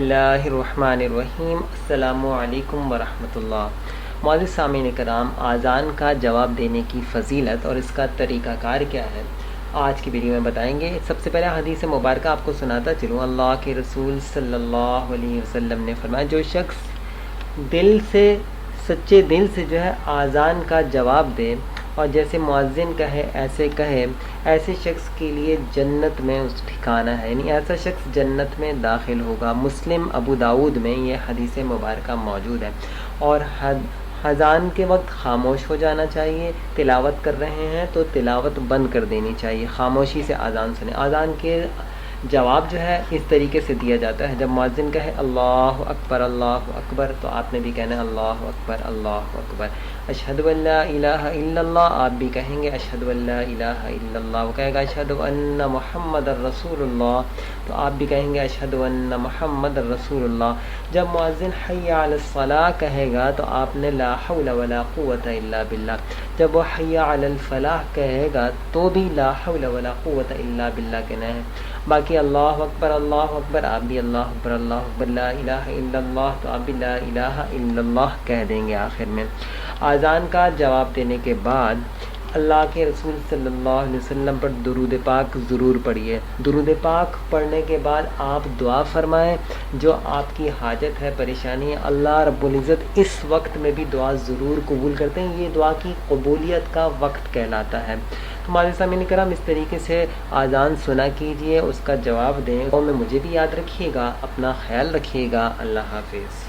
اللہ الرحمن الرحیم۔ السلام علیکم ورحمۃ اللہ۔ معزز سامعین کرام، اذان کا جواب دینے کی فضیلت اور اس کا طریقہ کار کیا ہے، آج کی ویڈیو میں بتائیں گے۔ سب سے پہلے حدیث مبارکہ آپ کو سناتا چلوں۔ اللہ کے رسول صلی اللہ علیہ وسلم نے فرمایا، جو شخص سچے دل سے جو ہے اذان کا جواب دے اور جیسے مؤذن کہے ایسے شخص کے لیے جنت میں اس ٹھکانہ ہے، یعنی ایسا شخص جنت میں داخل ہوگا۔ مسلم ابو داؤد میں یہ حدیث مبارکہ موجود ہے۔ اور اذان کے وقت خاموش ہو جانا چاہیے، تلاوت کر رہے ہیں تو تلاوت بند کر دینی چاہیے، خاموشی سے اذان سنیں۔ اذان کے جواب جو ہے اس طریقے سے دیا جاتا ہے، جب مؤذن کہے اللہ اکبر تو آپ نے بھی کہنا ہے اللہ اکبر۔ اشہد ان لا الہ الا اللہ، آپ بھی کہیں گے اشہد ان لا الہ الا اللہ۔ وہ کہے گا اشہد ان محمد الرسول اللہ، تو آپ بھی کہیں گے اشہد ان محمد الرسول اللہ۔ جب مؤذن حی علی الصلاۃ کہے گا تو آپ نے لا حول ولا قوت الا باللہ۔ جب وہ حی علی الفلاح کہے گا تو بھی لا حول ولا قوت الا باللہ کہنا ہے۔ باقی اللہ اکبر آپ بھی اللہ اکبر، لا الہ الا اللہ تو آپ بھی لا الہ الا اللہ کہہ دیں گے آخر میں۔ اذان کا جواب دینے کے بعد اللہ کے رسول صلی اللہ علیہ وسلم پر درود پاک ضرور پڑھیے۔ درود پاک پڑھنے کے بعد آپ دعا فرمائیں، جو آپ کی حاجت ہے، پریشانی ہے، اللہ رب العزت اس وقت میں بھی دعا ضرور قبول کرتے ہیں۔ یہ دعا کی قبولیت کا وقت کہلاتا ہے۔ تو معزز سامعین کرام، اس طریقے سے اذان سنا کیجئے، اس کا جواب دیں۔ اور میں مجھے بھی یاد رکھیے گا، اپنا خیال رکھیے گا۔ اللہ حافظ۔